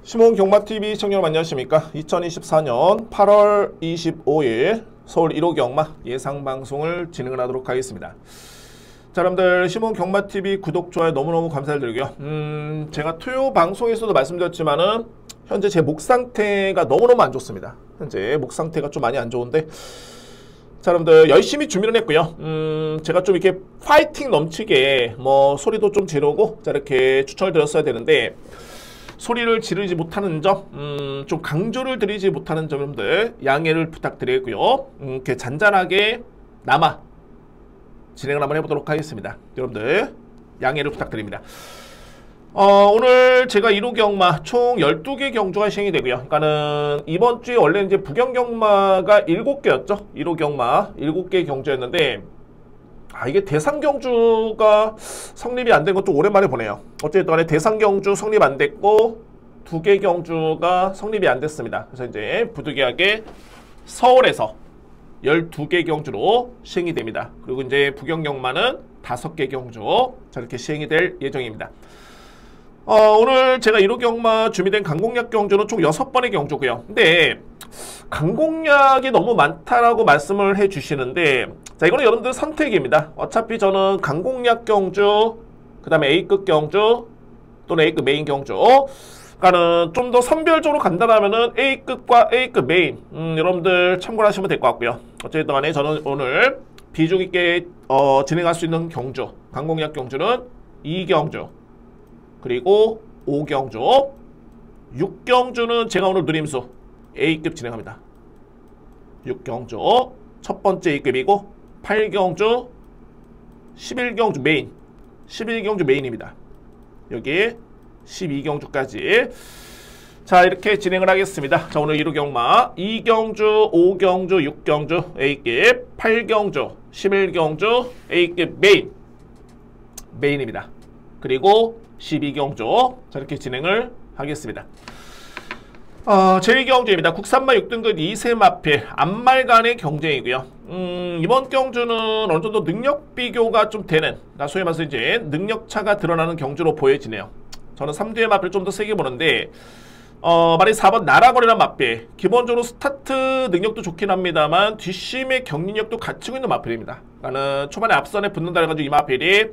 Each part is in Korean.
시몬경마TV 시청자 여러분 안녕하십니까. 2024년 8월 25일 서울 1호 경마 예상방송을 진행을 하도록 하겠습니다. 자, 여러분들 시몬경마TV 구독, 좋아요 너무너무 감사드리고요. 제가 토요 방송에서도 말씀드렸지만은 현재 제 목 상태가 너무너무 안 좋습니다. 현재 목 상태가 좀 많이 안 좋은데, 자, 여러분들 열심히 준비를 했고요. 제가 좀 이렇게 파이팅 넘치게 소리도 좀 지르고 자 이렇게 추천을 드렸어야 되는데, 소리를 지르지 못하는 점, 좀 강조를 드리지 못하는 점 여러분들 양해를 부탁드리고요. 이렇게 잔잔하게 남아 진행을 한번 해보도록 하겠습니다. 여러분들 양해를 부탁드립니다. 오늘 제가 1호 경마 총 12개 경주가 시행이 되고요. 그러니까는 이번 주에 원래 이제 부경 경마가 7개였죠. 1호 경마 7개 경주였는데, 이게 대상 경주가 성립이 안 된 건 좀 오랜만에 보네요. 어쨌든 간에 대상 경주 성립 안 됐고 2개 경주가 성립이 안 됐습니다. 그래서 이제 부득이하게 서울에서 12개 경주로 시행이 됩니다. 그리고 이제 부경 경마는 5개 경주 저렇게 시행이 될 예정입니다. 오늘 제가 1호 경마 준비된 강공약 경주는 총 6번의 경주고요. 근데 강공약이 너무 많다라고 말씀을 해 주시는데, 자, 이거는 여러분들 선택입니다. 어차피 저는 강공약 경주, 그 다음에 A급 경주 또는 A급 메인 경주, 그러니까는 좀 더 선별적으로 간다라면은 A급과 A급 메인, 여러분들 참고를 하시면 될 것 같고요. 어쨌든 간에 저는 오늘 비중 있게 진행할 수 있는 경주, 강공약 경주는 2경주, 그리고 5경주, 6경주는 제가 오늘 누림수 A급 진행합니다. 6경주 첫 번째 A급이고, 8경주, 11경주 메인, 11경주 메인입니다. 여기 12경주까지 자 이렇게 진행을 하겠습니다. 자, 오늘 1호 경마 2경주, 5경주, 6경주 A급, 8경주, 11경주 A급 메인입니다. 그리고 12경주 자 이렇게 진행을 하겠습니다. 제2경주입니다. 국산마 6등급 2세 마필 안말간의 경쟁이고요. 이번 경주는 어느 정도 능력 비교가 좀 되는, 소위 말해서 이제 능력차가 드러나는 경주로 보여지네요. 저는 3두의 마필 좀 더 세게 보는데, 만약 4번 나라거리란 마필, 기본적으로 스타트 능력도 좋긴 합니다만 뒷심의 경리력도 갖추고 있는 마필입니다. 그러니까 초반에 앞선에 붙는다 해가지고 이 마필이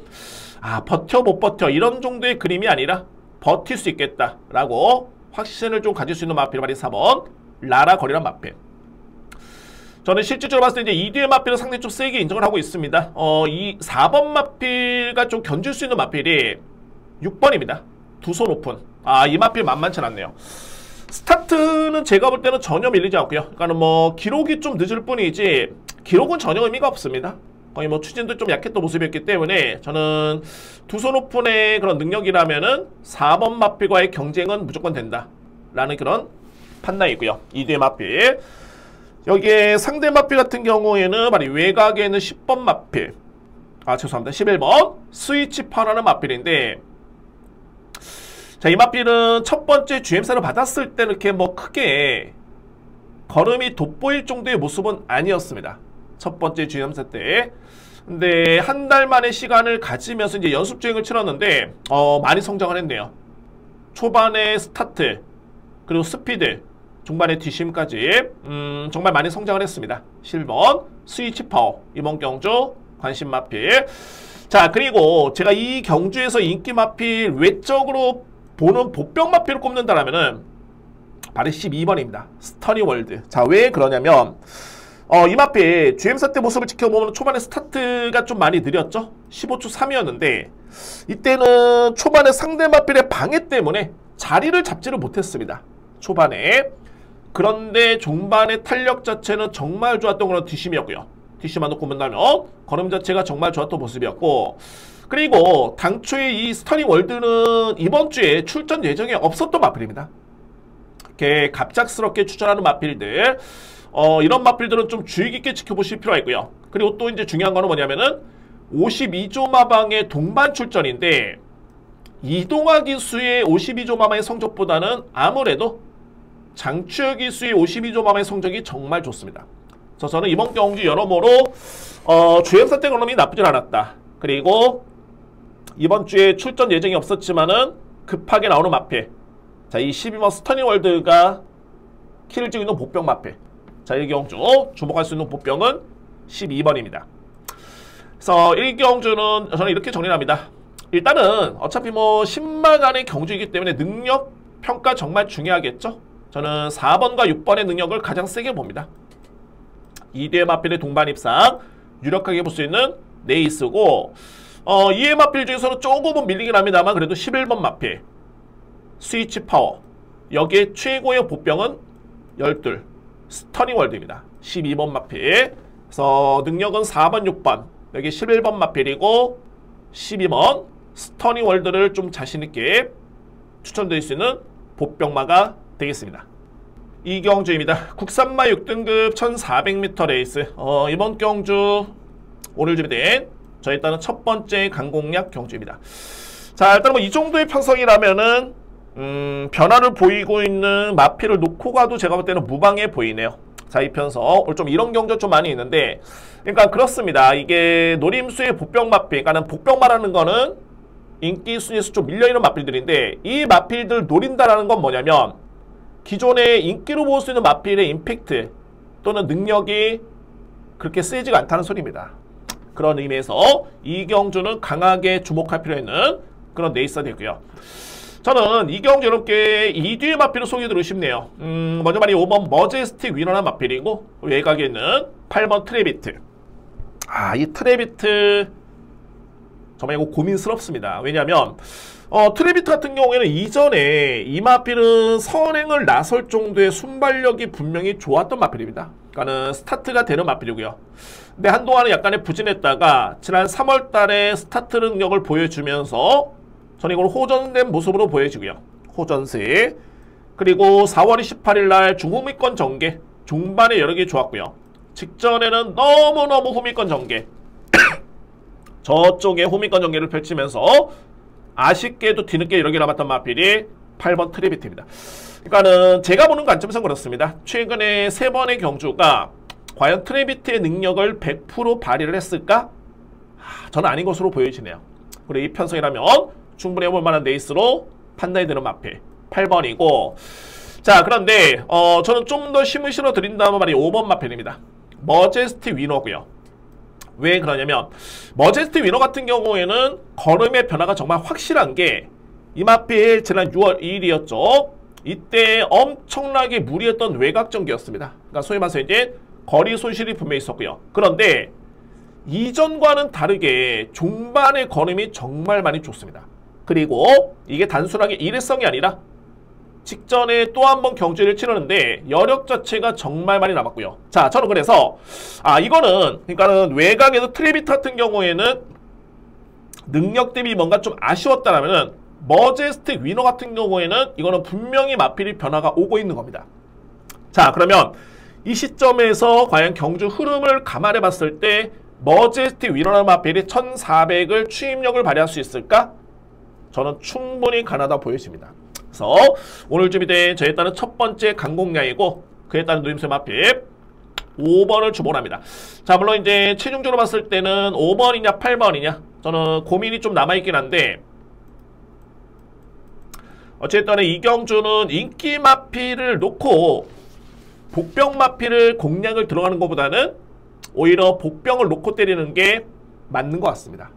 버텨 못 버텨 이런 정도의 그림이 아니라 버틸 수 있겠다라고 확신을 좀 가질 수 있는 마필, 말이 4번 나라거리란 마필. 저는 실질적으로 봤을 때 이제 2뒤의 마필은 상당히 좀 세게 인정을 하고 있습니다. 이 4번 마필과 좀 견줄 수 있는 마필이 6번입니다. 두 손 오픈. 이 마필 만만치 않네요. 스타트는 제가 볼 때는 전혀 밀리지 않고요. 그러니까 기록이 좀 늦을 뿐이지 기록은 전혀 의미가 없습니다. 거의 추진도 좀 약했던 모습이었기 때문에 저는 두 손 오픈의 그런 능력이라면은 4번 마필과의 경쟁은 무조건 된다 라는 그런 판단이고요. 2뒤의 마필, 여기에 상대 마필 같은 경우에는 말이 외곽에 있는 10번 마필, 죄송합니다, 11번 스위치 파라는 마필인데, 자, 이 마필은 첫 번째 GM사를 받았을 때는 이렇게 크게 걸음이 돋보일 정도의 모습은 아니었습니다. 첫 번째 GM사 때. 근데 한 달 만에 시간을 가지면서 이제 연습 주행을 치렀는데 많이 성장을 했네요. 초반에 스타트, 그리고 스피드, 중반에 뒷심까지 정말 많이 성장을 했습니다. 7번 스위치 파워, 이번 경주 관심 마필. 자, 그리고 제가 이 경주에서 인기 마필 외적으로 보는 보병 마필을 꼽는다라면은 바로 12번입니다. 스터니 월드. 자, 왜 그러냐면 이 마필 GM사 때 모습을 지켜보면 초반에 스타트가 좀 많이 느렸죠. 15초 3이었는데 이때는 초반에 상대 마필의 방해 때문에 자리를 잡지를 못했습니다. 초반에. 그런데 중반의 탄력 자체는 정말 좋았던 그런 뒷심이었고요. 뒷심만 놓고 본다면 걸음 자체가 정말 좋았던 모습이었고, 그리고 당초에 이 스터닝 월드는 이번 주에 출전 예정에 없었던 마필입니다. 이렇게 갑작스럽게 출전하는 마필들, 이런 마필들은 좀 주의 깊게 지켜보실 필요가 있고요. 그리고 또 이제 중요한 거는 뭐냐면은 52조 마방의 동반 출전인데, 이동화 기수의 52조 마방의 성적보다는 아무래도 장추혁 기수의 52조 마방의 성적이 정말 좋습니다. 그래서 저는 이번 경주 여러모로 주행사 때 그놈이 나쁘진 않았다. 그리고 이번 주에 출전 예정이 없었지만은 급하게 나오는 마필, 자, 이 12번 스터닝월드가 키를 찍고 있는 복병 마필. 자, 1경주 주목할 수 있는 복병은 12번입니다. 그래서 1경주는 저는 이렇게 정리를 합니다. 일단은 어차피 뭐 10마간의 경주이기 때문에 능력 평가 정말 중요하겠죠. 저는 4번과 6번의 능력을 가장 세게 봅니다. 2대 마필의 동반 입상 유력하게 볼 수 있는 네이스고 2의 마필 중에서는 조금은 밀리긴 합니다만 그래도 11번 마필 스위치 파워 여기에 최고의 보병은 12 스터닝월드입니다. 12번 마필 그래서 능력은 4번 6번 여기 11번 마필이고 12번 스터닝월드를 좀 자신있게 추천드릴 수 있는 보병마가 되겠습니다. 이경주입니다. 국산마 6등급 1400m 레이스 이번 경주 오늘 준비된 저에 따른 첫 번째 강공략 경주입니다. 자, 일단 뭐 이 정도의 편성이라면은 변화를 보이고 있는 마필을 놓고 가도 제가 볼 때는 무방해 보이네요. 자, 이 편성 오늘 좀 이런 경주 좀 많이 있는데 그러니까 그렇습니다. 이게 노림수의 복병 마필 그러니까 복병마라는 거는 인기 순위에서 좀 밀려있는 마필들인데 이 마필들 노린다라는 건 뭐냐면 기존의 인기로 볼 수 있는 마필의 임팩트 또는 능력이 그렇게 세지가 않다는 소리입니다. 그런 의미에서 이경주는 강하게 주목할 필요 있는 그런 네이스가 되고요. 저는 이경주 여러분께 이 뒤의 마필을 소개해드리고 싶네요. 먼저 말이 5번 머제스틱 위너란 마필이고 외곽에 있는 8번 트레비트. 이 트레비트 정말 이거 고민스럽습니다. 왜냐하면 트레비트 같은 경우에는 이전에 이 마필은 선행을 나설 정도의 순발력이 분명히 좋았던 마필입니다. 그러니까는 스타트가 되는 마필이고요. 근데 한동안은 약간의 부진했다가 지난 3월 달에 스타트 능력을 보여주면서 저는 이걸 호전된 모습으로 보여지고요. 호전세. 그리고 4월 28일 날 중후미권 전개. 중반에 여러 개 좋았고요. 직전에는 너무너무 후미권 전개. 저쪽에 후미권 전개를 펼치면서 아쉽게도 뒤늦게 여러 개 남았던 마필이 8번 트레비트입니다. 그러니까는 제가 보는 관점에서 그렇습니다. 최근에 3번의 경주가 과연 트레비트의 능력을 100% 발휘를 했을까? 저는 아닌 것으로 보여지네요. 그리고 이 편성이라면 충분히 해볼 만한 네이스로 판단이 되는 마필 8번이고 자 그런데 저는 좀 더 힘을 실어 드린다면 말이 5번 마필입니다. 머제스틱 위너고요. 왜 그러냐면 머제스틱 위너 같은 경우에는 걸음의 변화가 정말 확실한 게 이 마필 지난 6월 2일이었죠. 이때 엄청나게 무리했던 외곽 전개였습니다. 그러니까 소위 말해서 이제 거리 손실이 분명히 있었고요. 그런데 이전과는 다르게 종반의 걸음이 정말 많이 좋습니다. 그리고 이게 단순하게 일회성이 아니라 직전에 또 한 번 경주를 치르는데 여력 자체가 정말 많이 남았고요. 자, 저는 그래서 이거는 그러니까는 외곽에서 트레비트 같은 경우에는 능력 대비 뭔가 좀 아쉬웠다라면은 머제스틱 위너 같은 경우에는 이거는 분명히 마필이 변화가 오고 있는 겁니다. 자, 그러면 이 시점에서 과연 경주 흐름을 감안해 봤을 때 머제스틱 위너라는 마필이 1400을 추임력을 발휘할 수 있을까? 저는 충분히 가능하다 보여집니다. 그래서 오늘 준비된 저에 따른 첫 번째 강공략이고 그에 따른 누림수의 마필 5번을 주목합니다. 자, 물론 이제 최종적으로 봤을 때는 5번이냐 8번이냐 저는 고민이 좀 남아있긴 한데 어쨌든 이경주는 인기 마필을 놓고 복병 마필을 공략을 들어가는 것보다는 오히려 복병을 놓고 때리는 게 맞는 것 같습니다.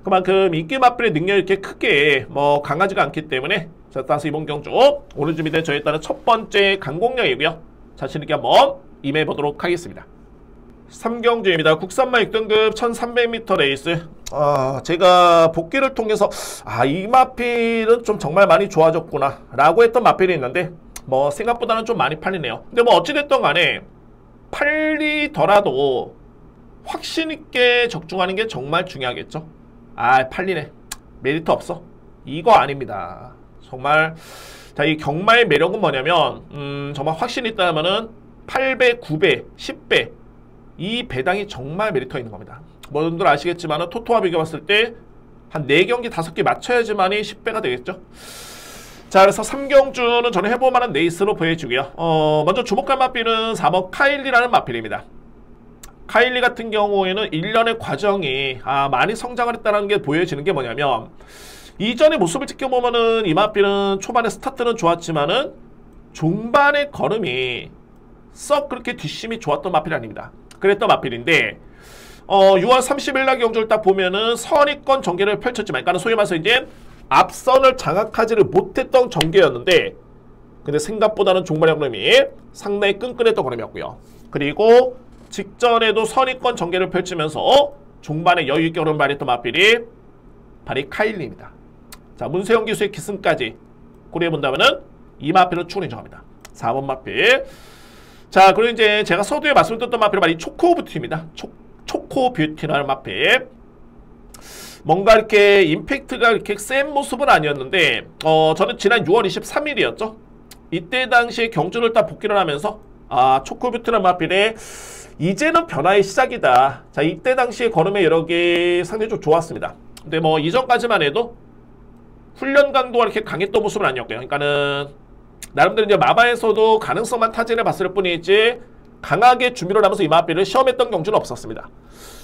그만큼 인기 마필의 능력이 이렇게 크게 강하지가 않기 때문에 자, 따라서 이번 경주 오늘 준비된 저에 따른 첫 번째 강공략이고요. 자신있게 한번 임해보도록 하겠습니다. 3경주입니다. 국산마 6등급 1300m 레이스. 제가 복귀를 통해서 이 마필은 좀 정말 많이 좋아졌구나 라고 했던 마필이 있는데 생각보다는 좀 많이 팔리네요. 근데 어찌됐든 간에 팔리더라도 확신있게 적중하는 게 정말 중요하겠죠. 팔리네. 메리트 없어. 이거 아닙니다. 정말 자, 이 경마의 매력은 뭐냐면 정말 확신이 있다면은 8배, 9배, 10배 이 배당이 정말 메리트가 있는 겁니다. 여러분들 아시겠지만 토토와 비교해봤을 때 한 4경기 5개 맞춰야지만이 10배가 되겠죠. 자, 그래서 3경주는 저는 해볼만한 네이스로 보여주고요. 먼저 주목할 마필은 4번 카일리라는 마필입니다. 카일리 같은 경우에는 1년의 과정이 많이 성장을 했다는 게 보여지는 게 뭐냐면 이전의 모습을 지켜보면은 이 마필은 초반에 스타트는 좋았지만은 중반의 걸음이 썩 그렇게 뒷심이 좋았던 마필이 아닙니다. 그랬던 마필인데 6월 30일 날 경주를 딱 보면은 선의권 전개를 펼쳤지만, 그러니까 소위 말해서 이제 앞선을 장악하지를 못했던 전개였는데, 근데 생각보다는 중반의 걸음이 상당히 끈끈했던 걸음이었고요. 그리고 직전에도 선의권 전개를 펼치면서 중반에 여유있게 걸음을 발휘했던 마필이 바로 카일리입니다. 자, 문세영 기수의 기승까지 고려해본다면은 이 마필을 충분히 인정합니다. 4번 마필. 자, 그리고 이제 제가 서두에 말씀드렸던 마필은 바로 이 초코뷰티입니다. 초코뷰티라는 마필. 뭔가 이렇게 임팩트가 이렇게 센 모습은 아니었는데, 저는 지난 6월 23일이었죠. 이때 당시에 경주를 딱 복귀를 하면서, 초코뷰티라는 마필에 이제는 변화의 시작이다. 자, 이때 당시에 걸음의 여력이 상당히 좀 좋았습니다. 근데 뭐 이전까지만 해도 훈련 강도가 이렇게 강했던 모습은 아니었고요. 그러니까는 나름대로 이제 마바에서도 가능성만 타진해 봤을 뿐이지 강하게 준비를 하면서 이 마필을 시험했던 경주는 없었습니다.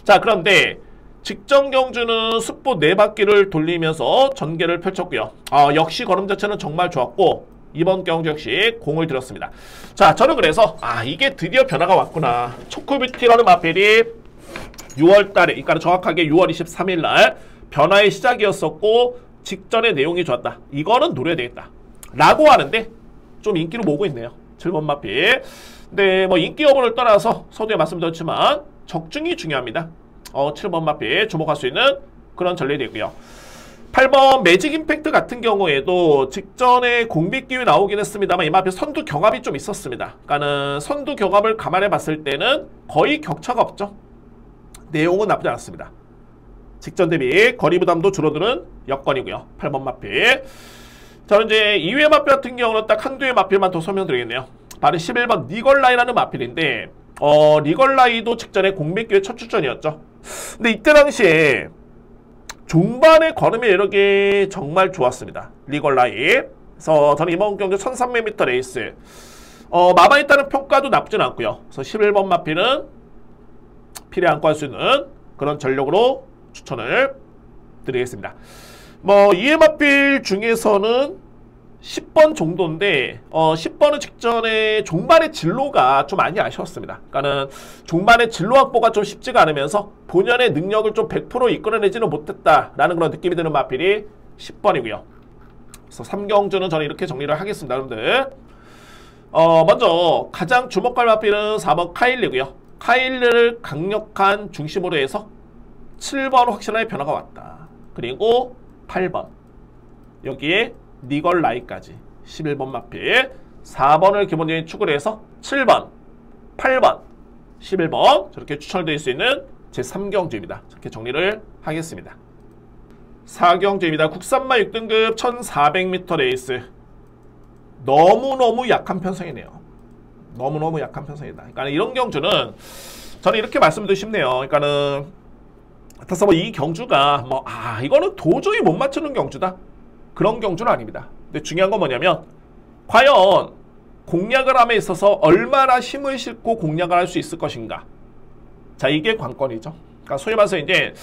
자, 그런데 직전 경주는 숫보 4바퀴를 돌리면서 전개를 펼쳤고요. 역시 걸음 자체는 정말 좋았고 이번 경주 역시 공을 들였습니다. 자, 저는 그래서 이게 드디어 변화가 왔구나. 초코뷰티라는 마필이 6월달에, 그러니까 정확하게 6월 23일 날 변화의 시작이었었고 직전의 내용이 좋았다. 이거는 노려야 되겠다 라고 하는데 좀 인기를 모으고 있네요. 7번 마필. 근데 뭐 인기 여부를 떠나서 서두에 말씀드렸지만 적중이 중요합니다. 7번 마필 주목할 수 있는 그런 전례도 있고요. 8번 매직 임팩트 같은 경우에도 직전에 공비 기회 나오긴 했습니다만 이 마필 선두 경합이 좀 있었습니다. 그러니까는 선두 경합을 감안해 봤을 때는 거의 격차가 없죠. 내용은 나쁘지 않았습니다. 직전 대비 거리 부담도 줄어드는 여건이고요. 8번 마필. 저는 이제 2회 마필 같은 경우는 딱 한두의 마필만 더 설명드리겠네요. 바로 11번 니걸라이라는 마필인데 니걸라이도 직전에 공비 기회 첫 출전이었죠. 근데 이때 당시에 중반의 걸음의 여력이 정말 좋았습니다. 니걸라이. 그래서 저는 이번 경주 1300m 레이스 마바에 따른 평가도 나쁘진 않고요. 그래서 11번 마필은 필에 안고 할 수 있는 그런 전력으로 추천을 드리겠습니다. 뭐 2회 마필 중에서는 10번 정도인데 10번은 직전에 종반의 진로가 좀 많이 아쉬웠습니다. 그러니까는 종반의 진로 확보가 좀 쉽지가 않으면서 본연의 능력을 좀 100% 이끌어내지는 못했다라는 그런 느낌이 드는 마필이 10번이고요. 그래서 3경주는 저는 이렇게 정리를 하겠습니다. 여러분들 먼저 가장 주목할 마필은 4번 카일리고요. 카일리를 강력한 중심으로 해서 7번 확실하게 변화가 왔다. 그리고 8번 여기에 니걸라이까지 11번 마필 4번을 기본적인 축으로 해서 7번, 8번, 11번 저렇게 추천을 드릴 수 있는 제3경주입니다. 저렇게 정리를 하겠습니다. 4경주입니다. 국산마 6등급 1400m 레이스 너무너무 약한 편성이네요. 너무너무 약한 편성이다. 그러니까 이런 경주는 저는 이렇게 말씀드리고 싶네요. 그러니까는 그래서 뭐 이 경주가 이거는 도저히 못 맞추는 경주다. 그런 경주는 아닙니다. 근데 중요한 건 뭐냐면 과연 공략을 함에 있어서 얼마나 힘을 싣고 공략을 할 수 있을 것인가. 자, 이게 관건이죠. 그러니까 소위 말해서 이제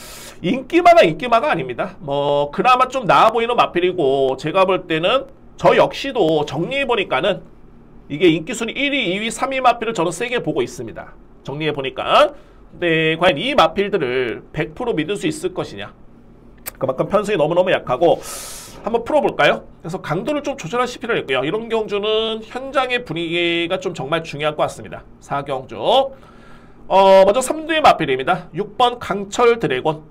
인기마가 아닙니다. 뭐 그나마 좀 나아 보이는 마필이고 제가 볼 때는 저 역시도 정리해 보니까는 이게 인기순위 1위, 2위, 3위 마필을 저는 세게 보고 있습니다. 정리해 보니까. 근데 과연 이 마필들을 100% 믿을 수 있을 것이냐. 그만큼 편성이 너무너무 약하고 한번 풀어볼까요? 그래서 강도를 좀 조절하실 필요가 있고요. 이런 경주는 현장의 분위기가 좀 정말 중요할 것 같습니다. 4경주. 먼저 3두의 마필입니다. 6번 강철 드래곤,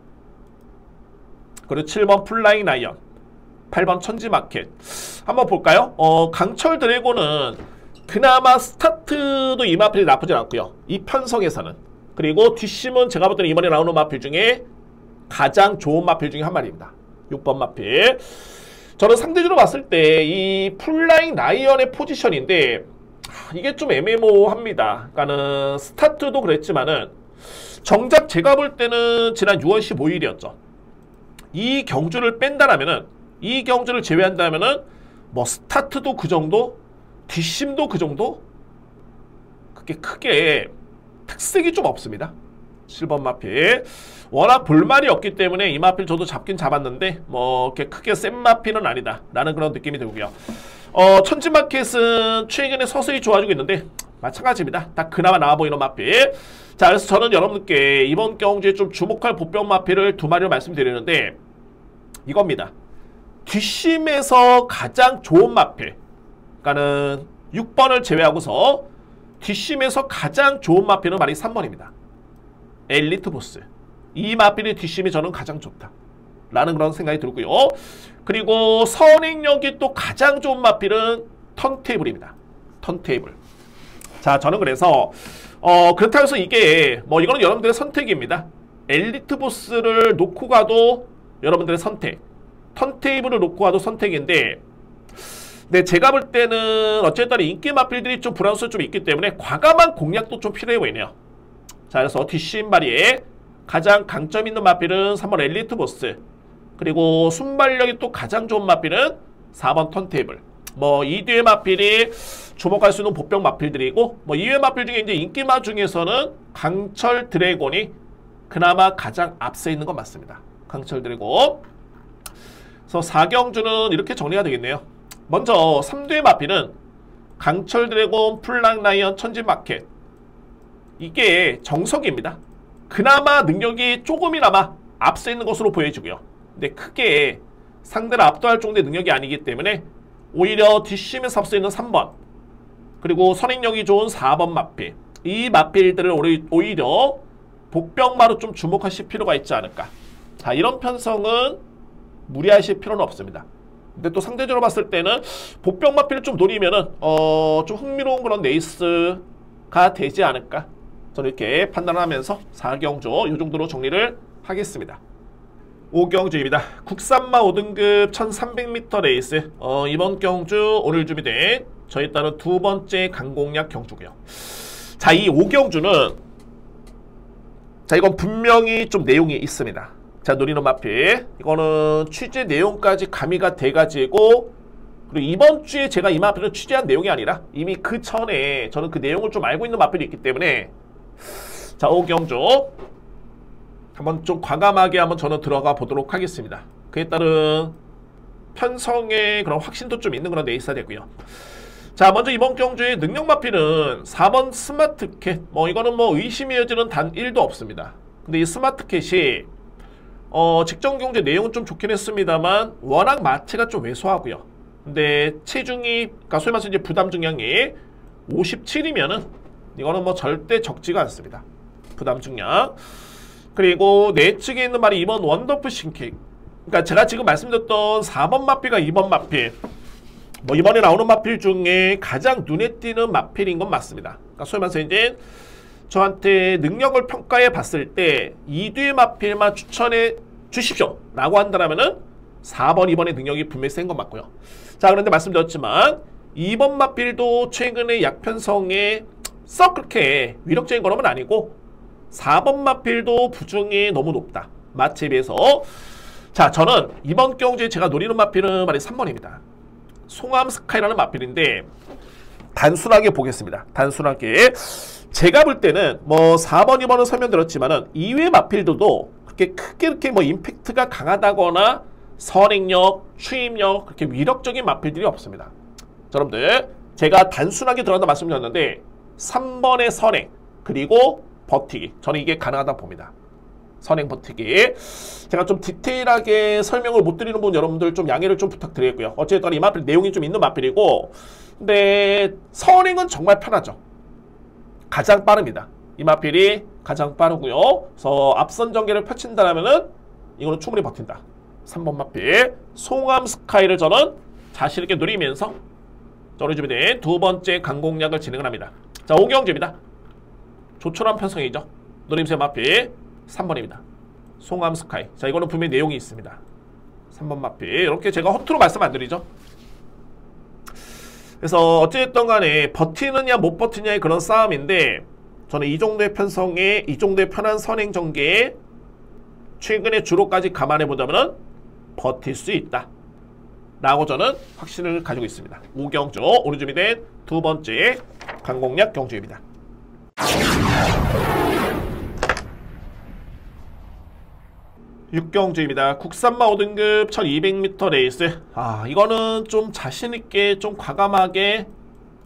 그리고 7번 플라잉 라이언, 8번 천지마켓. 한번 볼까요? 강철 드래곤은 그나마 스타트도 이 마필이 나쁘진 않고요. 이 편성에서는. 그리고 뒷심은 제가 볼 때는 이번에 나오는 마필 중에 가장 좋은 마필 중에 한 마리입니다. 6번 마필. 저는 상대적으로 봤을 때 이 플라잉 라이언의 포지션인데 이게 좀 애매모호합니다. 그러니까는 스타트도 그랬지만은 정작 제가 볼 때는 지난 6월 15일이었죠. 이 경주를 뺀다라면은, 이 경주를 제외한다면은 뭐 스타트도 그 정도, 뒷심도 그 정도, 그게 크게 특색이 좀 없습니다. 7번 마필. 워낙 볼말이 없기 때문에 이 마필 저도 잡긴 잡았는데 뭐 이렇게 크게 센 마필은 아니다 라는 그런 느낌이 들고요. 천지마켓은 최근에 서서히 좋아지고 있는데 마찬가지입니다. 딱 그나마 나와 보이는 마필. 자, 그래서 저는 여러분들께 이번 경주에 좀 주목할 보병 마필을 두 마리를 말씀드리는데 이겁니다. 뒷심에서 가장 좋은 마필, 그러니까는 6번을 제외하고서 뒷심에서 가장 좋은 마필은 말이 3번입니다. 엘리트 보스. 이 마필의 뒷심이 저는 가장 좋다 라는 그런 생각이 들고요. 그리고 선행력이 또 가장 좋은 마필은 턴테이블입니다. 턴테이블. 자, 저는 그래서 그렇다고 해서 이게 뭐 이거는 여러분들의 선택입니다. 엘리트 보스를 놓고 가도 여러분들의 선택, 턴테이블을 놓고 가도 선택인데, 네, 제가 볼 때는 어쨌든 인기 마필들이 좀 불안수가 좀 있기 때문에 과감한 공략도 좀 필요해 보이네요. 자, 그래서 뒷심발이에 가장 강점 있는 마필은 3번 엘리트 보스, 그리고 순발력이 또 가장 좋은 마필은 4번 턴테이블. 뭐 이 뒤에 마필이 주목할 수 있는 보병 마필들이고, 뭐 이외 마필 중에 이제 인기마 중에서는 강철 드래곤이 그나마 가장 앞서 있는 건 맞습니다. 강철 드래곤. 그래서 4경주는 이렇게 정리가 되겠네요. 먼저 3뒤의 마필은 강철 드래곤, 플랑 라이언, 천지마켓. 이게 정석입니다. 그나마 능력이 조금이나마 앞서 있는 것으로 보여지고요. 근데 크게 상대를 압도할 정도의 능력이 아니기 때문에 오히려 뒷심에서 앞서 있는 3번, 그리고 선행력이 좋은 4번 마필, 이 마필들을 오히려 복병마로 좀 주목하실 필요가 있지 않을까. 자, 이런 편성은 무리하실 필요는 없습니다. 근데 또 상대적으로 봤을 때는 복병 마필을 좀 노리면은 좀 흥미로운 그런 레이스가 되지 않을까, 저는 이렇게 판단하면서 4경주 이 정도로 정리를 하겠습니다. 5경주입니다. 국산마 5등급 1300m 레이스. 이번 경주 오늘 준비된 저에 따른 두 번째 강공략 경주고요. 자, 이 5경주는 자, 이건 분명히 좀 내용이 있습니다. 자, 노리는 마필. 이거는 취재 내용까지 가미가 돼가지고, 그리고 이번 주에 제가 이 마필을 취재한 내용이 아니라 이미 그 전에 저는 그 내용을 좀 알고 있는 마필이 있기 때문에, 자, 5경주 한번 좀 과감하게 한번 저는 들어가 보도록 하겠습니다. 그에 따른 편성의 그런 확신도 좀 있는 그런 레이스가 되고요. 자, 먼저 이번 경주의 능력 마필은 4번 스마트캣. 뭐 이거는 뭐 의심이 여지는 단 1도 없습니다. 근데 이 스마트캣이 직전 경주 내용은 좀 좋긴 했습니다만 워낙 마체가 좀 왜소하고요. 근데 체중이, 그러니까 소위 말해서 이제 부담 중량이 57이면은 이거는 뭐 절대 적지가 않습니다. 부담 중량. 그리고 내측에 있는 말이 2번 원더풀 싱킹. 그러니까 제가 지금 말씀드렸던 4번 마필과 2번 마필, 뭐 이번에 나오는 마필 중에 가장 눈에 띄는 마필인 건 맞습니다. 그러니까 소위 말해서 이제 저한테 능력을 평가해 봤을 때 2뒤의 마필만 추천해 주십시오 라고 한다면은 4번, 2번의 능력이 분명히 센 건 맞고요. 자, 그런데 말씀드렸지만 2번 마필도 최근에 약편성에 썩 그렇게 위력적인 거는 아니고 4번 마필도 부중이 너무 높다, 마체에 비해서. 자, 저는 이번 경주에 제가 노리는 마필은 말이 3번입니다. 송암 스카이라는 마필인데 단순하게 보겠습니다. 단순하게 제가 볼 때는 뭐 4번, 2번은 설명드렸지만은 이외 마필들도 그렇게 크게 이렇게 뭐 임팩트가 강하다거나 선행력, 추임력, 그렇게 위력적인 마필들이 없습니다. 자, 여러분들 제가 단순하게 들어간다 말씀드렸는데 3번의 선행 그리고 버티기, 저는 이게 가능하다 봅니다. 선행 버티기. 제가 좀 디테일하게 설명을 못 드리는 분 여러분들 좀 양해를 좀 부탁드리고요. 어쨌든 이 마필 내용이 좀 있는 마필이고, 근데 선행은 정말 편하죠. 가장 빠릅니다. 이 마필이 가장 빠르고요. 그래서 앞선 전개를 펼친다면은 이거는 충분히 버틴다. 3번 마필 송암 스카이를 저는 자신있게 누리면서 저를 준비된 두 번째 강공략을 진행을 합니다. 자, 5경주입니다. 조촐한 편성이죠. 노림새 마필 3번입니다. 송암 스카이. 자, 이거는 분명히 내용이 있습니다. 3번 마필. 이렇게 제가 허투루 말씀 안 드리죠. 그래서 어찌됐든 간에 버티느냐 못 버티냐의 그런 싸움인데, 저는 이 정도의 편성에, 이 정도의 편한 선행 전개에 최근의 주로까지 감안해 보자면 버틸 수 있다 라고 저는 확신을 가지고 있습니다. 5경주 오늘 준비된 두 번째 강공략 경주입니다. 6경주입니다. 국산마 5등급 1200m 레이스. 이거는 좀 자신있게 좀 과감하게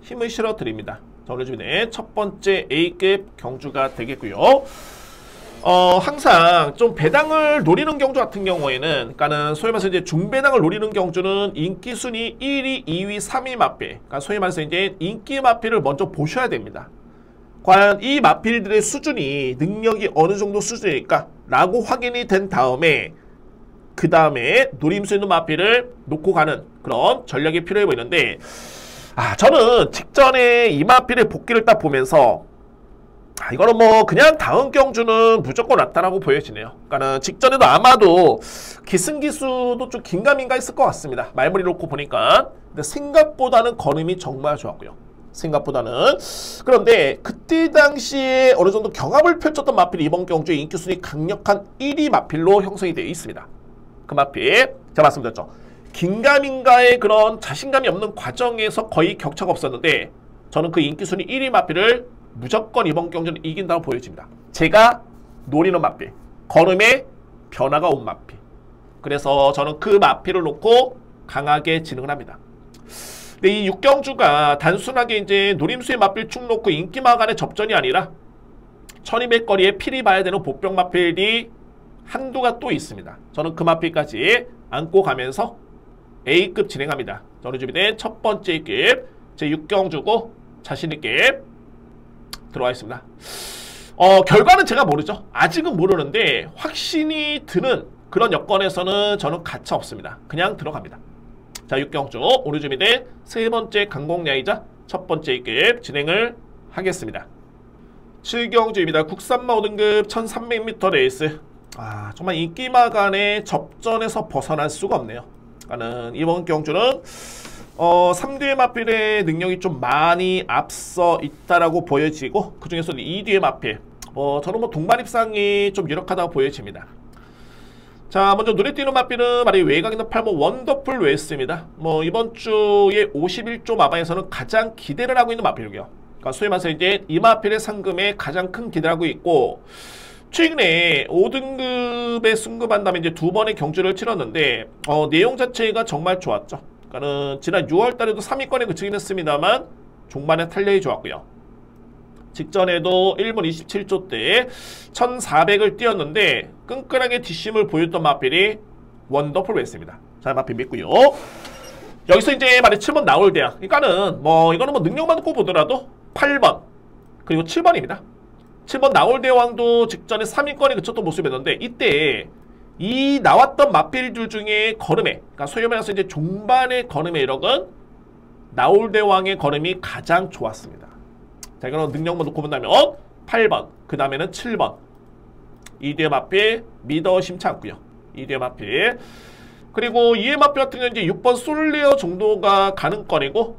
힘을 실어 드립니다. 자, 오늘 주변에 첫 번째 A급 경주가 되겠고요. 항상 좀 배당을 노리는 경주 같은 경우에는, 그러니까는 소위 말해서 이제 중배당을 노리는 경주는 인기 순위 1위, 2위, 3위 마필, 그러니까 소위 말해서 이제 인기 마필을 먼저 보셔야 됩니다. 과연 이 마필들의 수준이, 능력이 어느 정도 수준일까? 라고 확인이 된 다음에, 그 다음에 노림수 있는 마필을 놓고 가는 그런 전략이 필요해 보이는데, 저는 직전에 이 마필의 복귀를 딱 보면서, 이거는 뭐 그냥 다음 경주는 무조건 왔다라고 보여지네요. 그러니까는 직전에도 아마도 기승기수도 좀 긴가민가 했을 것 같습니다. 말머리 놓고 보니까. 근데 생각보다는 걸음이 정말 좋았고요. 생각보다는. 그런데 그때 당시에 어느 정도 경합을 펼쳤던 마필이 이번 경주에 인기순위 강력한 1위 마필로 형성이 되어 있습니다. 그 마필 제가 말씀드렸죠. 긴가민가의 그런 자신감이 없는 과정에서 거의 격차가 없었는데, 저는 그 인기순위 1위 마필을 무조건 이번 경주는 이긴다고 보여집니다. 제가 노리는 마필, 걸음에 변화가 온 마필. 그래서 저는 그 마필을 놓고 강하게 진행을 합니다. 근데 이 6경주가 단순하게 이제 노림수의 마필 축 놓고 인기마 간의 접전이 아니라 1200거리에 필히 봐야 되는 보병 마필이 한두가 또 있습니다. 저는 그 마필까지 안고 가면서 A급 진행합니다. 저는 준비된 첫 번째 급 제 6경주고 자신있게 들어와 있습니다. 결과는 제가 모르죠. 아직은 모르는데 확신이 드는 그런 여건에서는 저는 가차 없습니다. 그냥 들어갑니다. 자, 6경주 오늘 준비된 세 번째 강공야이자 첫 번째 급 진행을 하겠습니다. 7경주입니다. 국산마 5등급 1300m 레이스. 정말 인기마 간의 접전에서 벗어날 수가 없네요. 그러니까는 이번 경주는 3뒤의 마필의 능력이 좀 많이 앞서 있다라고 보여지고, 그 중에서도 2뒤의 마필, 저는 뭐 동반 입상이 좀 유력하다고 보여집니다. 자, 먼저 눈에 띄는 마필은 말이 외곽 있는 8번 원더풀 웨스트입니다. 이번 주에 51조 마방에서는 가장 기대를 하고 있는 마필이고요. 그러니까 소위 말해서 이제 이 마필의 상금에 가장 큰 기대를 하고 있고, 최근에 5등급에 승급한 다음에 이제 두 번의 경주를 치렀는데, 내용 자체가 정말 좋았죠. 그러니까는 지난 6월달에도 3위권에 그치긴 했습니다만 종반에 탄력이 좋았고요. 직전에도 1분 27초 때 1400을 뛰었는데 끈끈하게 뒷심을 보였던 마필이 원더풀 웨스트입니다. 자, 마필 믿고요. 여기서 이제 말이 7번 나올 대학. 그러니까는 이거는 능력만 놓고 보더라도 8번 그리고 7번입니다. 7번 나올 대왕도 직전에 3위권에 그쳤던 모습이었는데, 이때 이 나왔던 마필들 중에 걸음에, 그러니까 소위 말해서 이제 종반의 걸음의 이력은 나올 대왕의 걸음이 가장 좋았습니다. 자, 이거는 능력만 놓고 본다면 8번, 그 다음에는 7번. 2뒤의 마필 믿어 심치 않고요. 2뒤의 마필. 그리고 2의 마필 같은 경우는 이제 6번 솔레어 정도가 가능권이고,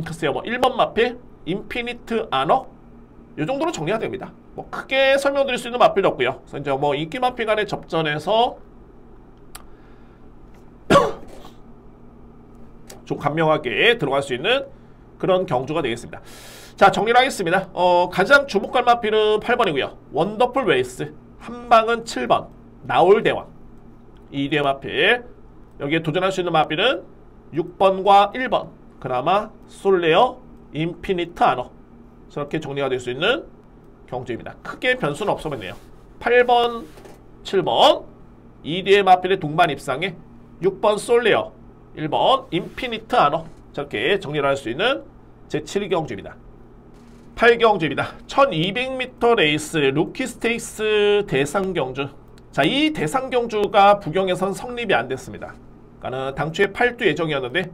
글쎄요, 1번 마필 인피니트 아너 이 정도로 정리가 됩니다. 크게 설명드릴 수 있는 마필도 없고요. 그래서 이제 인기 마필 간의 접전에서 좀 간명하게 들어갈 수 있는 그런 경주가 되겠습니다. 자, 정리를 하겠습니다. 가장 주목할 마필은 8번이고요. 원더풀 웨이스, 한방은 7번, 나올 대왕. 2뒤의 마필. 여기에 도전할 수 있는 마필은 6번과 1번. 그나마 솔레어, 인피니트 아너. 저렇게 정리가 될 수 있는 경주입니다. 크게 변수는 없어 보이네요. 8번, 7번, 2뒤의 마필의 동반 입상에 6번 솔레어, 1번 인피니트 아너. 저렇게 정리를 할 수 있는 제7경주입니다. 8경주입니다. 1200m 레이스 루키 스테이크스 대상 경주. 자, 이 대상 경주가 부경에선 성립이 안 됐습니다. 그러니까는 당초에 8두 예정이었는데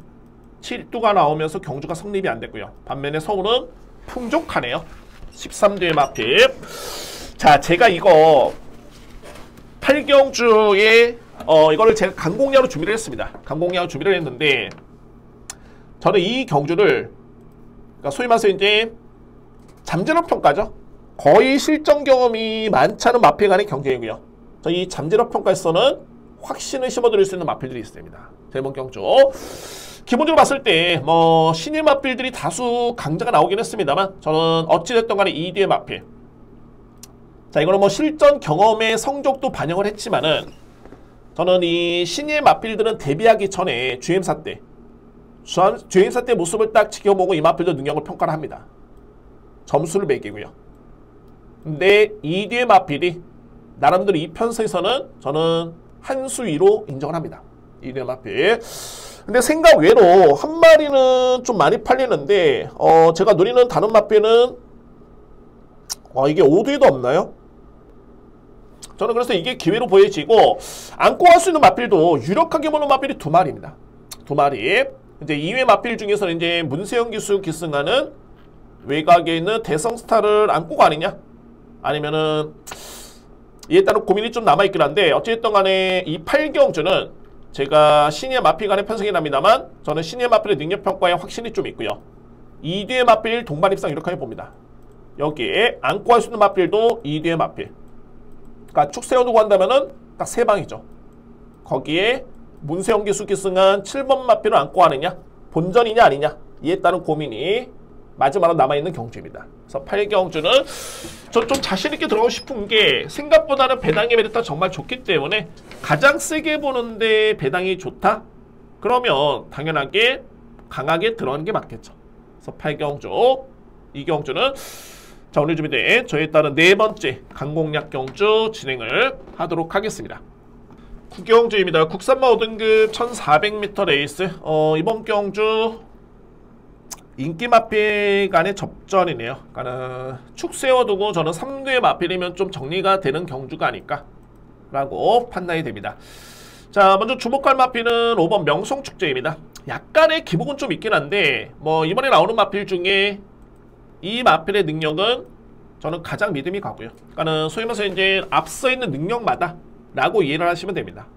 7두가 나오면서 경주가 성립이 안 됐고요. 반면에 서울은 풍족하네요. 13뒤의 마필. 자, 제가 이거 8경주에 이거를 제가 강공야로 준비를 했습니다. 강공야로 준비를 했는데, 저는 이 경주를, 그러니까 소위 말해서 이제 잠재력 평가죠. 거의 실전 경험이 많지 않은 마필 간의 경쟁이고요. 이 잠재력 평가에서는 확신을 심어드릴 수 있는 마필들이 있습니다. 이번 경주 기본적으로 봤을 때 신일 마필들이 다수 강자가 나오긴 했습니다만, 저는 어찌됐든 간에 2뒤의 마필. 자, 이거는 실전 경험의 성적도 반영을 했지만은 저는 이 신예 마필들은 데뷔하기 전에 주행사 때 모습을 딱 지켜보고 이 마필들 능력을 평가를 합니다. 점수를 매기고요. 근데 이뒤의 마필이 나름대로 이 편서에서는 저는 한 수 위로 인정을 합니다. 이뒤의 마필. 근데 생각 외로 한 마리는 좀 많이 팔리는데 제가 노리는 다른 마필은 이게 5두에도 없나요? 저는 그래서 이게 기회로 보여지고 안고 갈 수 있는 마필도 유력하게 보는 마필이 2마리입니다. 2마리. 이제 2회 마필 중에서는 이제 문세영 기수 기승하는 외곽에 있는 대성스타를 안고 가느냐? 아니면은 이에 따른 고민이 좀 남아있긴 한데 어쨌든 간에 이 8경주는 제가 신예 마필 간의 편성이 납니다만 저는 신예 마필의 능력평가에 확신이 좀 있고요. 2뒤의 마필 동반 입상 유력하게 봅니다. 여기에 안고 할 수 있는 마필도 2뒤의 마필. 그러니까 축 세워두고 한다면은 딱 3방이죠. 거기에 문세영 기수 기승한 7번 마필을 안고 하느냐? 본전이냐 아니냐? 이에 따른 고민이 마지막으로 남아있는 경주입니다. 그래서 8경주는 저 좀 자신있게 들어가고 싶은 게 생각보다는 배당의 메리트가 정말 좋기 때문에 가장 세게 보는데 배당이 좋다? 그러면 당연하게 강하게 들어가는 게 맞겠죠. 그래서 8경주, 이 경주는 자, 오늘 준비된 저에 따른 4번째 강공략 경주 진행을 하도록 하겠습니다. 9경주입니다. 국산마 5등급 1400m 레이스. 이번 경주 인기 마필 간의 접전이네요. 그러니까 축 세워두고 저는 3두의 마필이면 좀 정리가 되는 경주가 아닐까 라고 판단이 됩니다. 자, 먼저 주목할 마필은 5번 명성축제입니다. 약간의 기복은 좀 있긴 한데 이번에 나오는 마필 중에 이 마필의 능력은 저는 가장 믿음이 가고요. 그러니까 소위 말해서 이제 앞서 있는 능력마다 라고 이해를 하시면 됩니다.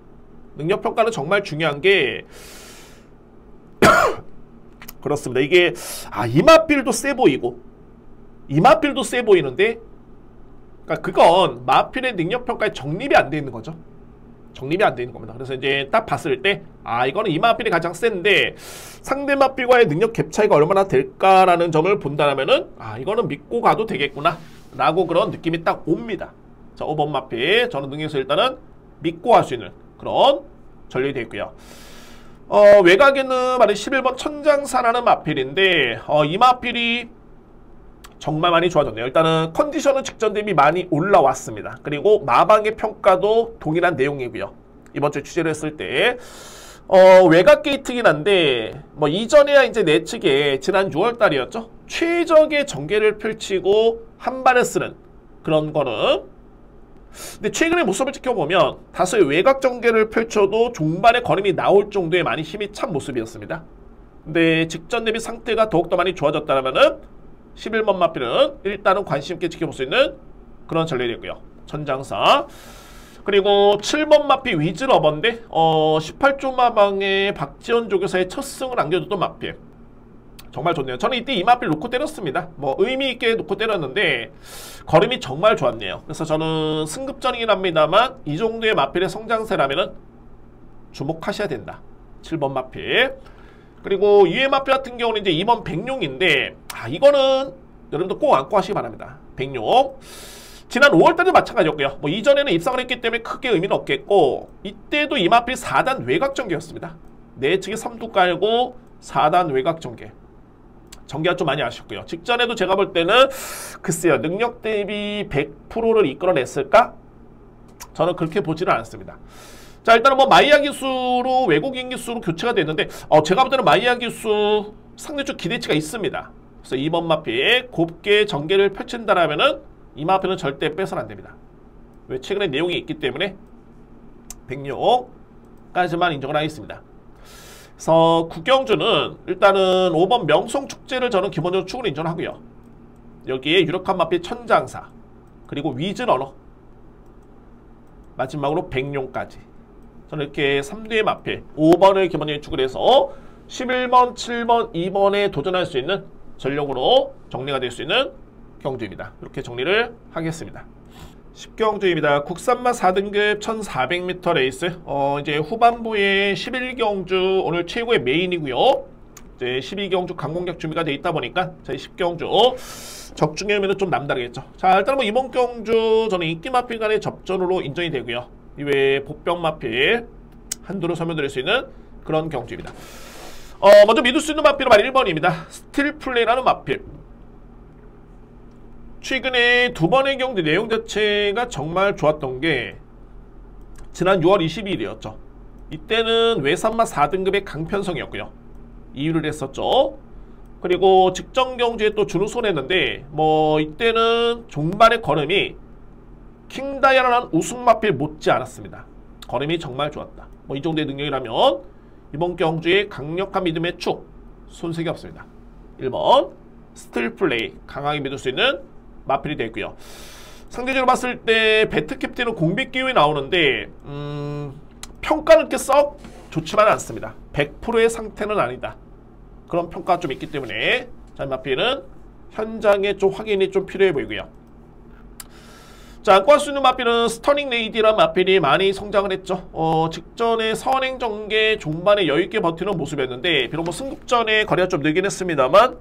능력평가는 정말 중요한 게 그렇습니다. 이게 이 마필도 세 보이고 이 마필도 세 보이는데 그러니까 그건 마필의 능력평가에 정립이 안 돼 있는 거죠. 정립이 안 돼 있는 겁니다. 그래서 이제 딱 봤을 때 이거는 이 마필이 가장 센데 상대 마필과의 능력 갭 차이가 얼마나 될까라는 점을 본다면은 이거는 믿고 가도 되겠구나 라고 그런 느낌이 딱 옵니다. 자, 5번 마필 저는 능력에서 일단은 믿고 할 수 있는 그런 전력이 되어 있고요. 외곽에는 말이 11번 천장사라는 마필인데 이 마필이 정말 많이 좋아졌네요. 일단은 컨디션은 직전 대비 많이 올라왔습니다. 그리고 마방의 평가도 동일한 내용이고요. 이번 주에 취재를 했을 때 외곽 게이트긴 한데 이전에야 이제 내측에 지난 6월달이었죠. 최적의 전개를 펼치고 한 발을 쓰는 그런 거는 근데 최근의 모습을 지켜보면 다소의 외곽 전개를 펼쳐도 종반의 걸음이 나올 정도의 많이 힘이 찬 모습이었습니다. 근데 직전 대비 상태가 더욱더 많이 좋아졌다면은 11번 마필은 일단은 관심 있게 지켜볼 수 있는 그런 전략이고요. 천장사. 그리고 7번 마필 위즈러버인데 18조 마방의 박지원 조교사의 첫 승을 안겨줬던 마필. 정말 좋네요. 저는 이때 이 마필 놓고 때렸습니다. 의미 있게 놓고 때렸는데 걸음이 정말 좋았네요. 그래서 저는 승급전이긴 합니다만 이 정도의 마필의 성장세라면은 주목하셔야 된다. 7번 마필. 그리고 유해 마필 같은 경우는 이제 2번 백룡인데 이거는 여러분들 꼭 안고 하시기 바랍니다. 백룡. 지난 5월달도 마찬가지였고요. 이전에는 입상을 했기 때문에 크게 의미는 없겠고 이때도 이 마필 4단 외곽 전개였습니다. 내측에 3두 깔고 4단 외곽 전개. 전개가 좀 많이 아쉽고요. 직전에도 제가 볼 때는 글쎄요. 능력 대비 100%를 이끌어냈을까? 저는 그렇게 보지는 않습니다. 자, 일단은 마이야 기수로 외국인 기수로 교체가 됐는데 제가 볼 때는 마이야 기수 상대적 기대치가 있습니다. 그래서 2번 마필 곱게 전개를 펼친다라면은 이 마필은 절대 빼서는 안 됩니다. 왜? 최근에 내용이 있기 때문에 백룡까지만 인정을 하겠습니다. 그래서 국경주는 일단은 5번 명성축제를 저는 기본적으로 축으로 인정하고요. 여기에 유력한 마필 천장사 그리고 위즈러너 마지막으로 백룡까지 저는 이렇게 3두의 마필 5번을 기본적으로 축을 해서 11번, 7번, 2번에 도전할 수 있는 전력으로 정리가 될 수 있는 경주입니다. 이렇게 정리를 하겠습니다. 10경주입니다. 국산마 4등급 1400m 레이스. 이제 후반부에 11경주 오늘 최고의 메인이고요. 이제 12경주 강공략 준비가 돼 있다 보니까 저희 10경주 적중의 의미는 좀 남다르겠죠. 자, 일단 이번 경주 저는 인기 마필 간의 접전으로 인정이 되고요. 이외에 복병 마필 한두로 설명드릴 수 있는 그런 경주입니다. 먼저 믿을 수 있는 마필은 바로 1번입니다. 스틸 플레이라는 마필. 최근에 두 번의 경주 내용 자체가 정말 좋았던 게 지난 6월 22일이었죠. 이때는 외산마 4등급의 강편성이었고요. 2위를 했었죠. 그리고 직전 경주에 또 준우승을 했는데 이때는 종반의 걸음이 킹다이아라는 우승 마필 못지 않았습니다. 걸음이 정말 좋았다. 이 정도의 능력이라면 이번 경주에 강력한 믿음의 축 손색이 없습니다. 1번 스틸 플레이 강하게 믿을 수 있는 마필이 되고요. 상대적으로 봤을 때 배트 캡틴은 공백 기호에 나오는데 평가는 이렇게 썩 좋지만은 않습니다. 100%의 상태는 아니다. 그런 평가가 좀 있기 때문에 자, 이 마필은 현장에 좀 확인이 좀 필요해 보이고요. 자, 안고 할 수 있는 마필은 스터닝 레이디라는 마필이 많이 성장을 했죠. 직전에 선행 전개 종반에 여유있게 버티는 모습이었는데 비록 승급전에 거리가 좀 늘긴 했습니다만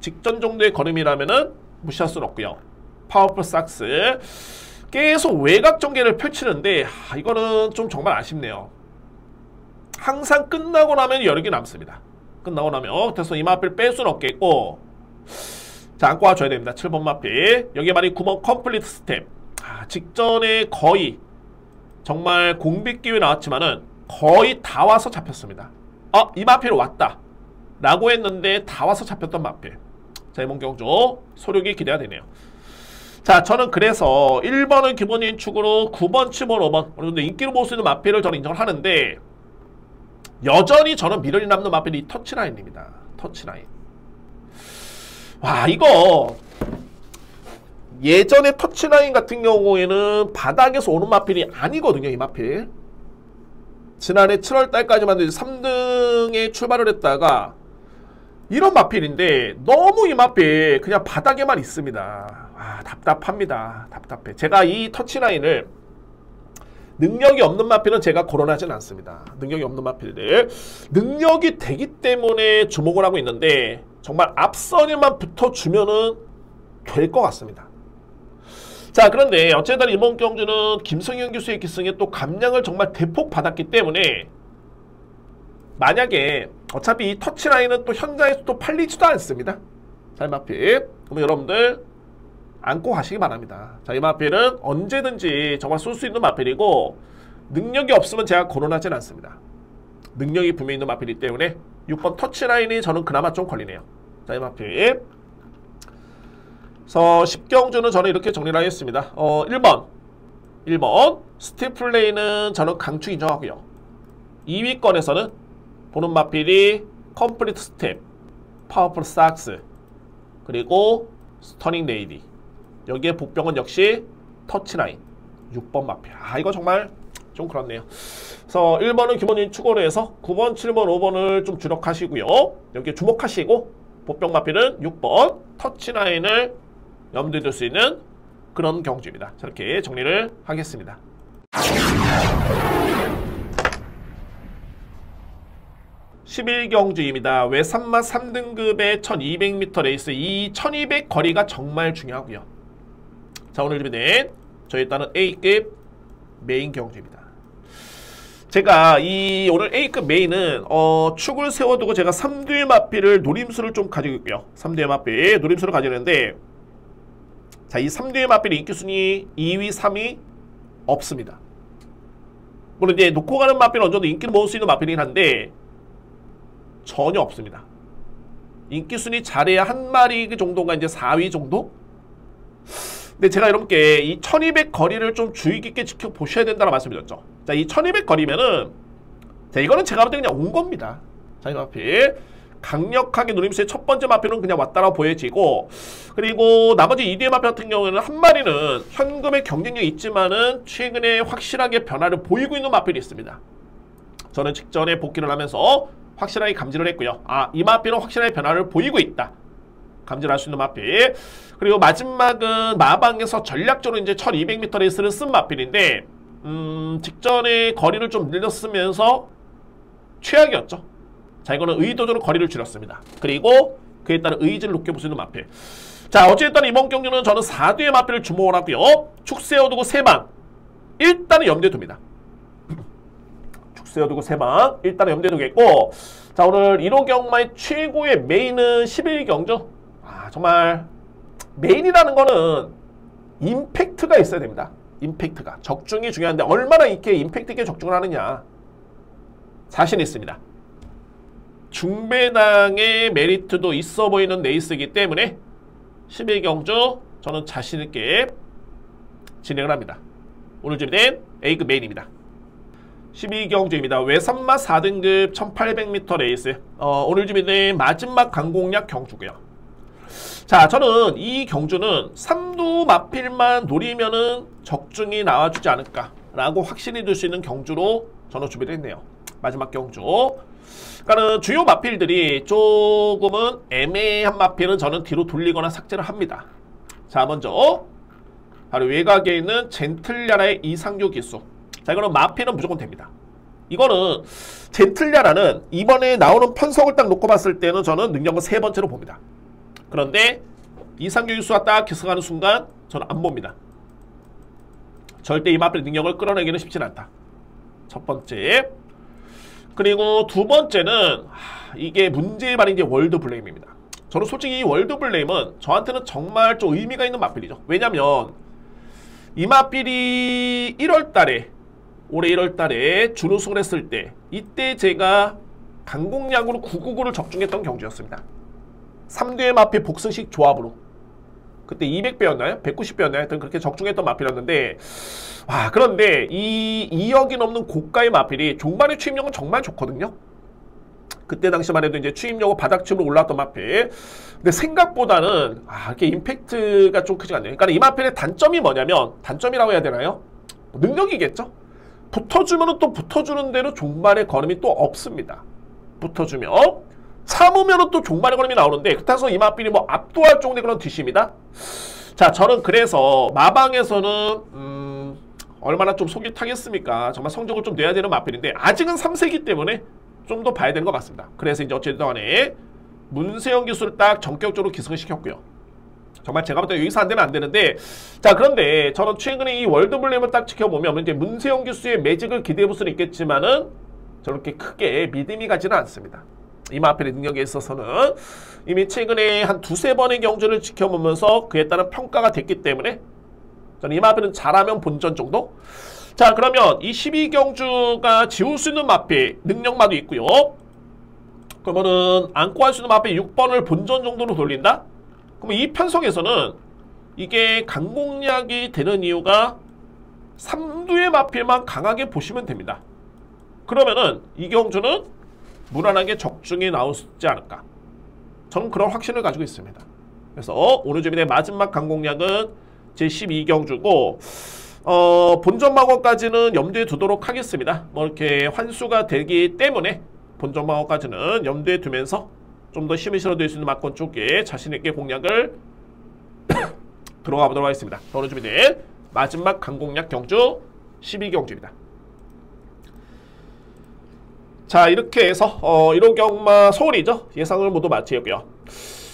직전 정도의 걸음이라면은 무시할 수는 없고요. 파워풀 삭스 계속 외곽 전개를 펼치는데 이거는 좀 정말 아쉽네요. 항상 끝나고 나면 여력이 남습니다. 끝나고 나면 그래서 이 마필 뺄 수는 없겠고 자, 안고 와줘야 됩니다. 7번 마필 여기에 말이 9번 컴플리트 스텝. 직전에 거의 정말 공백 기회 나왔지만은 거의 다 와서 잡혔습니다. 이 마필 왔다 라고 했는데 다 와서 잡혔던 마필. 자, 이번 경주 소력이 기대가 되네요. 자, 저는 그래서 1번은 기본적인 축으로 9번, 7번, 5번 어느 정도 인기로 볼 수 있는 마필을 저는 인정을 하는데 여전히 저는 미련이 남는 마필이 이 터치라인입니다. 터치라인. 와, 이거 예전에 터치라인 같은 경우에는 바닥에서 오는 마필이 아니거든요. 이 마필 지난해 7월달까지만 3등에 출발을 했다가 이런 마필인데 너무 이 마필 그냥 바닥에만 있습니다. 답답합니다. 답답해. 제가 이 터치라인을 능력이 없는 마필은 제가 거론하진 않습니다. 능력이 없는 마필들 능력이 되기 때문에 주목을 하고 있는데 정말 앞선에만 붙어주면은 될 것 같습니다. 자, 그런데 어쨌든 이번 경주는 김성현 교수의 기승에 또 감량을 정말 대폭 받았기 때문에 만약에 어차피 이 터치라인은 또 현장에서 또 팔리지도 않습니다. 자, 이 마필 그러면 여러분들 안고 가시기 바랍니다. 자, 이 마필은 언제든지 정말 쏠 수 있는 마필이고 능력이 없으면 제가 거론하진 않습니다. 능력이 분명히 있는 마필이기 때문에 6번 터치라인이 저는 그나마 좀 걸리네요. 자, 이 마필 그래서 10경주는 저는 이렇게 정리를 하겠습니다. 1번 스틸 플레이는 저는 강추 인정하고요. 2위권에서는 보는 마필이 컴플리트 스텝, 파워풀 삭스, 그리고 스터닝 레이디. 여기에 복병은 역시 터치라인 6번 마필. 이거 정말 좀 그렇네요. 그래서 1번은 기본적인 추가로 해서 9번, 7번, 5번을 좀 주력하시고요. 여기에 주목하시고 복병 마필은 6번 터치라인을 염두에 둘 수 있는 그런 경주입니다. 저렇게 정리를 하겠습니다. 11경주입니다. 외산마 3등급의 1200m 레이스. 이 1200 거리가 정말 중요하고요. 자, 오늘 준비된 저희 일단은 A급 메인 경주입니다. 제가 이 오늘 A급 메인은 축을 세워두고 제가 3두의 마필을 노림수를 좀 가지고 있고요. 3두의 마필 노림수를 가지는데 자, 이 3두의 마필의 인기순위 2위, 3위 없습니다. 물론 이제 놓고 가는 마필은 어느 정도 인기를 모을 수 있는 마필이긴 한데 전혀 없습니다. 인기순위 잘해야 한 마리 정도가 이제 4위 정도? 근데 제가 여러분께 이 1200 거리를 좀 주의 깊게 지켜보셔야 된다는 말씀드렸죠. 자, 이 1200 거리면은 자, 이거는 제가 볼 때 그냥 온 겁니다. 자, 이 마필 강력하게 누림수의 첫 번째 마필은 그냥 왔다라고 보여지고 그리고 나머지 2뒤의 마필 같은 경우에는 한 마리는 현금의 경쟁력이 있지만은 최근에 확실하게 변화를 보이고 있는 마필이 있습니다. 저는 직전에 복귀를 하면서 확실하게 감지를 했고요. 이 마필은 확실하게 변화를 보이고 있다. 감지를 할 수 있는 마필. 그리고 마지막은 마방에서 전략적으로 이제 1200m 레이스를 쓴 마필인데 직전에 거리를 좀 늘렸으면서 최악이었죠. 자, 이거는 의도적으로 거리를 줄였습니다. 그리고 그에 따른 의지를 높게 볼 수 있는 마필. 자, 어쨌든 이번 경주는 저는 4뒤의 마필을 주목을 하고요. 축 세워두고 3방 일단은 염두에 둡니다. 죽세어두고 세방 일단은 염두에 두겠고, 자, 오늘 1호 경마의 최고의 메인은 11경주. 정말 메인이라는 거는 임팩트가 있어야 됩니다. 임팩트가. 적중이 중요한데 얼마나 이렇게 임팩트 있게 적중을 하느냐. 자신 있습니다. 중배당의 메리트도 있어 보이는 레이스이기 때문에 11경주 저는 자신 있게 진행을 합니다. 오늘 준비된 A급 메인입니다. 12경주입니다. 외선마 4등급 1800m 레이스. 오늘 준비된 마지막 강공략 경주고요. 자, 저는 이 경주는 3두 마필만 노리면은 적중이 나와주지 않을까라고 확신이 들 수 있는 경주로 저는 준비를 했네요. 마지막 경주. 그러니까는 주요 마필들이 조금은 애매한 마필은 저는 뒤로 돌리거나 삭제를 합니다. 자, 먼저 바로 외곽에 있는 젠틀야라의 이상규 기수. 자, 이거는 마필은 무조건 됩니다. 이거는 젠틀야라는 이번에 나오는 편성을 딱 놓고 봤을 때는 저는 능력은 3번째로 봅니다. 그런데 이상규 기수가 딱 기승하는 순간 저는 안 봅니다. 절대 이 마필의 능력을 끌어내기는 쉽진 않다. 첫 번째. 그리고 두 번째는 이게 문제의 발인 이제 월드 블레임입니다. 저는 솔직히 이 월드 블레임은 저한테는 정말 좀 의미가 있는 마필이죠. 왜냐면 이 마필이 1월달에 올해 1월달에 준우승을 했을 때 이때 제가 강공략으로 999를 적중했던 경주였습니다. 3두의 마필 복승식 조합으로 그때 200배였나요? 190배였나요? 하여튼 그렇게 적중했던 마필이었는데, 그런데 이 2억이 넘는 고가의 마필이 종반의 추임력은 정말 좋거든요. 그때 당시만 해도 이제 추임력은 바닥쯤으로 올라왔던 마필. 근데 생각보다는 이렇게 임팩트가 좀 크지 않네요. 그러니까 이 마필의 단점이 뭐냐면, 단점이라고 해야 되나요? 능력이겠죠? 붙어주면은 또 붙어주는 대로 종반의 걸음이 또 없습니다. 붙어주면 참으면 또 종반의 걸음이 나오는데, 그렇다고 이 마필이 뭐 압도할 정도의 그런 뒷심이다? 자, 저는 그래서 마방에서는 얼마나 좀 속이 타겠습니까? 정말 성적을 좀 내야 되는 마필인데 아직은 3세기 때문에 좀 더 봐야 되는 것 같습니다. 그래서 이제 어쨌든 간에 문세영 기수를 딱 전격적으로 기승을 시켰고요. 정말 제가 볼 때 여기서 안 되면 안 되는데, 자, 그런데 저는 최근에 이 월드블레임을 딱 지켜보면 이제 문세영 기수의 매직을 기대해 볼 수는 있겠지만은 저렇게 크게 믿음이 가지는 않습니다. 이 마필의 능력에 있어서는 이미 최근에 한 2~3번의 경주를 지켜보면서 그에 따른 평가가 됐기 때문에 저는 이 마필은 잘하면 본전 정도? 자, 그러면 이 12경주가 지울 수 있는 마필 능력마도 있고요. 그러면은 안고 할 수 있는 마필 6번을 본전 정도로 돌린다? 그러면 이 편성에서는 이게 강공략이 되는 이유가 3두의 마필만 강하게 보시면 됩니다. 그러면은 이 경주는 무난하게 적중이 나오지 않을까. 저는 그런 확신을 가지고 있습니다. 그래서 오늘 준비된 마지막 강공략은 제12경주고 본전망어까지는 염두에 두도록 하겠습니다. 뭐 이렇게 환수가 되기 때문에 본전망어까지는 염두에 두면서 좀 더 힘을 실어드릴 수 있는 막권 쪽에 자신있게 공략을 들어가 보도록 하겠습니다. 오늘 준비된 마지막 강공략 경주 12경주입니다. 자, 이렇게 해서 1호 경마 서울이죠. 예상을 모두 마치고요.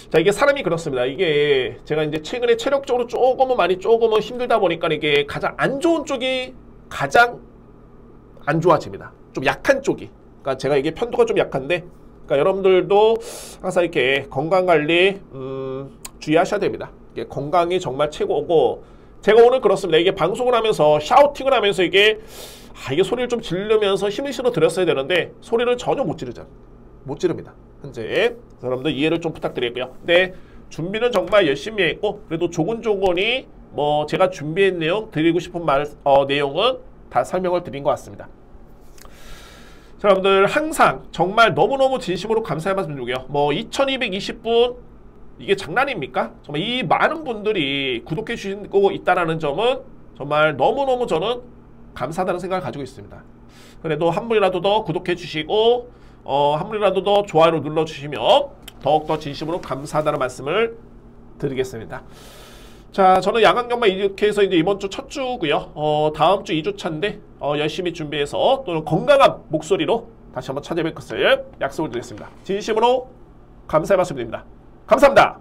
자, 이게 사람이 그렇습니다. 이게 제가 이제 최근에 체력적으로 조금은 힘들다 보니까 이게 가장 안 좋은 쪽이 가장 안 좋아집니다. 좀 약한 쪽이. 그러니까 제가 이게 편도가 좀 약한데, 그러니까 여러분들도 항상 이렇게 건강관리 주의하셔야 됩니다. 이게 건강이 정말 최고고, 제가 오늘 그렇습니다. 이게 방송을 하면서 샤우팅을 하면서 이게 소리를 좀 지르면서 힘을 실어 드렸어야 되는데 소리를 전혀 못 지릅니다. 현재 여러분들 이해를 좀 부탁드리고요. 근데 준비는 정말 열심히 했고, 그래도 조곤조곤히 뭐 제가 준비한 내용, 드리고 싶은 내용은 다 설명을 드린 것 같습니다. 자, 여러분들 항상 정말 너무너무 진심으로 감사의 말씀 드리고요. 뭐 2220분 이게 장난입니까? 정말 이 많은 분들이 구독해 주시고 있다는 점은 정말 너무너무 저는 감사하다는 생각을 가지고 있습니다. 그래도 한 분이라도 더 구독해 주시고 한 분이라도 더 좋아요를 눌러주시면 더욱더 진심으로 감사하다는 말씀을 드리겠습니다. 자, 저는 야간경마 이렇게 해서 이제 이번 주 첫 주고요. 다음 주 2주차인데 열심히 준비해서 또는 건강한 목소리로 다시 한번 찾아뵐 것을 약속을 드리겠습니다. 진심으로 감사의 말씀드립니다. 감사합니다.